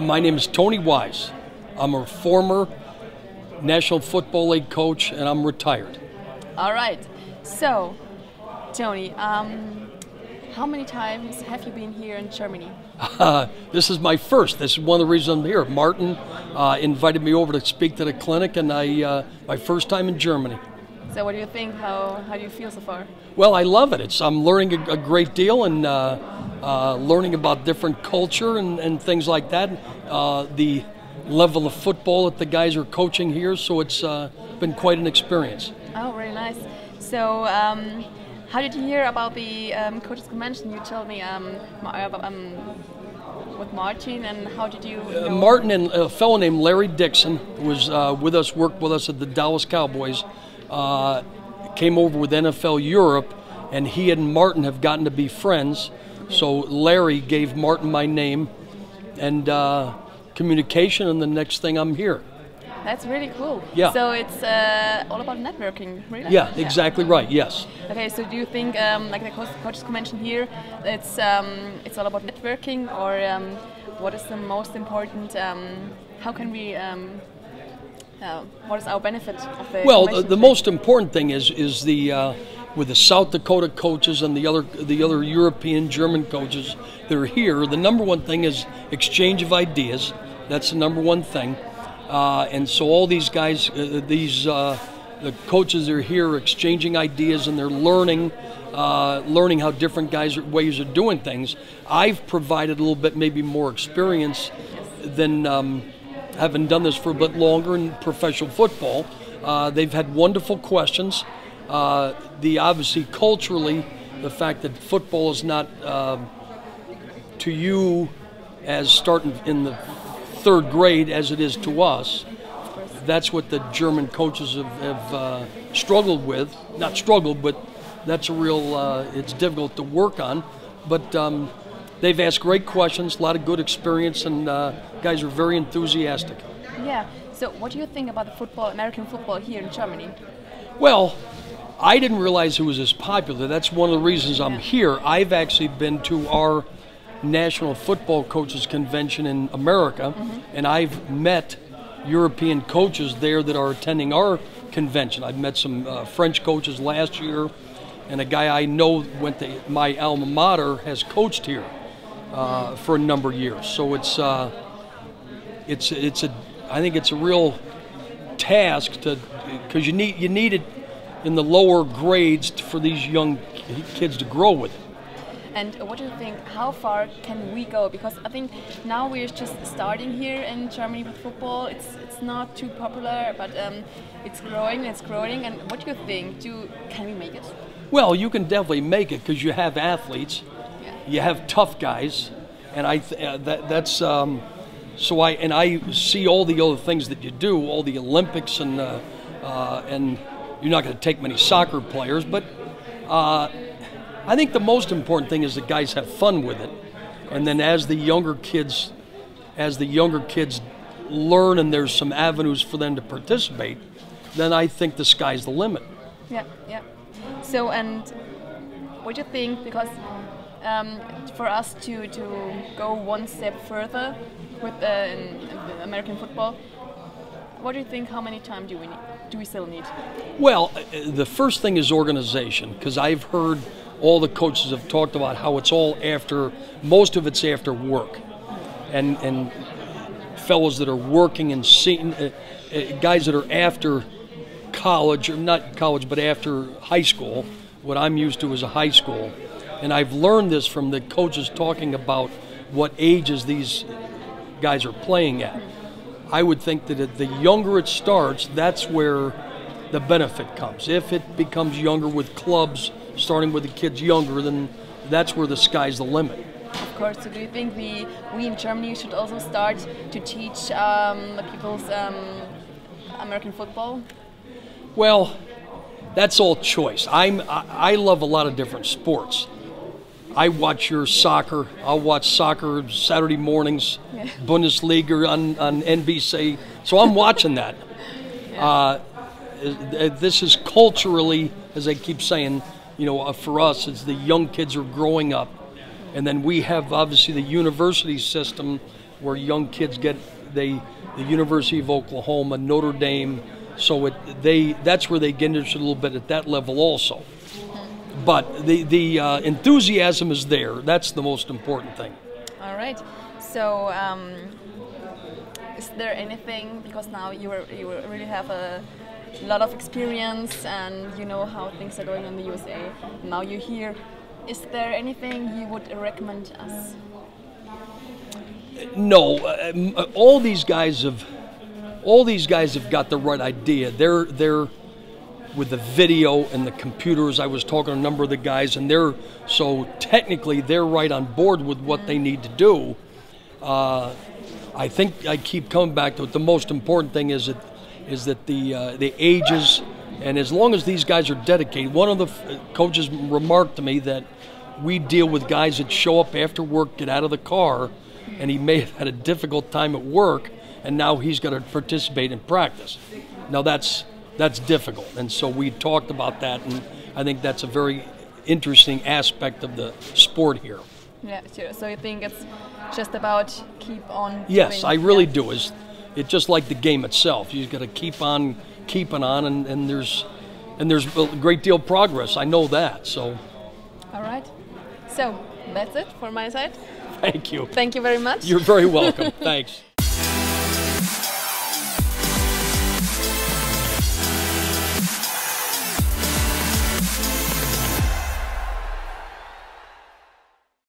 My name is Tony Wise. I'm a former National Football League coach, and I'm retired. All right. So, Tony, how many times have you been here in Germany? This is my first. This is one of the reasons I'm here. Martin invited me over to speak to the clinic, and my first time in Germany. So what do you think? How do you feel so far? Well, I love it. I'm learning a great deal and learning about different culture and things like that. The level of football that the guys are coaching here, so it's been quite an experience. Oh, really nice. So how did you hear about the coaches convention? You told me with Martin, and how did you know? Martin and a fellow named Larry Dixon, who was worked with us at the Dallas Cowboys, came over with NFL Europe, and he and Martin have gotten to be friends. So Larry gave Martin my name and communication, and the next thing I'm here. That's really cool. Yeah. So it's all about networking, really? Yeah, exactly right. Yes. Okay. So do you think, like the coaches convention here, it's all about networking, or what is the most important? How can we? What is our benefit of the? Well, the most important thing is the with the South Dakota coaches and the other European German coaches that are here. The number one thing is exchange of ideas. That's the number one thing. And so all these guys, the coaches are here exchanging ideas, and they're learning how different ways of doing things. I've provided a little bit maybe more experience than having done this for a bit longer in professional football. They've had wonderful questions. Obviously culturally, the fact that football is not to you as starting in the third grade as it is to us. That's what the German coaches have struggled with. Not struggled, but that's a real, it's difficult to work on. But they've asked great questions, a lot of good experience, and guys are very enthusiastic. Yeah. So what do you think about the football, American football here in Germany? Well, I didn't realize it was as popular. That's one of the reasons I'm here. I've actually been to our National Football Coaches Convention in America, and I've met European coaches there that are attending our convention. I've met some French coaches last year, and a guy I know went to my alma mater has coached here for a number of years. So I think it's a real task because you need it in the lower grades for these young kids to grow with it. And what do you think, how far can we go? Because I think now we're just starting here in Germany with football. It's not too popular, but it's growing. And what do you think? Can we make it? Well, you can definitely make it because you have athletes, you have tough guys, and I see all the other things that you do, all the Olympics, and you're not going to take many soccer players, but I think the most important thing is the guys have fun with it, and then as the younger kids learn and there's some avenues for them to participate, then I think the sky's the limit. Yeah. So, and what do you think? Because for us to go one step further with in American football, what do you think? How many time do we still need? Well, the first thing is organization, because I've heard all the coaches have talked about how it's all most of it's after work, and fellows that are working and guys that are after college, or not college, but after high school. What I'm used to is a high school, and I've learned this from the coaches talking about what ages these guys are playing at. I would think that the younger it starts, that's where the benefit comes. If it becomes younger with clubs, starting with the kids younger, then that's where the sky's the limit. Of course. So do you think we in Germany should also start to teach the people's American football? Well, that's all choice. I love a lot of different sports. I watch your soccer. I'll watch soccer Saturday mornings, Bundesliga on NBC. So I'm watching that. This is culturally, as I keep saying, for us, it's the young kids are growing up. And then we have, obviously, the university system where young kids get the University of Oklahoma, Notre Dame. So that's where they get interested a little bit at that level also. But the enthusiasm is there. That's the most important thing. All right. So, is there anything, because now you really have a lot of experience and you know how things are going in the USA. Now you're here. Is there anything you would recommend us? No. All these guys have got the right idea. They're with the video and the computers. I was talking to a number of the guys, and so technically they're right on board with what they need to do. I think I keep coming back to it. The most important thing is that the ages, and as long as these guys are dedicated. One of the coaches remarked to me that we deal with guys that show up after work, get out of the car, and he may have had a difficult time at work, and now he's got to participate in practice. Now that's difficult, and so we talked about that, and I think that's a very interesting aspect of the sport here. Yeah, sure. So you think it's just about keep on? Yes, I really do. It's just like the game itself. You've got to keep on keeping on, and there's a great deal of progress. I know that. So. All right. So that's it for my side. Thank you. Thank you very much. You're very welcome. Thanks.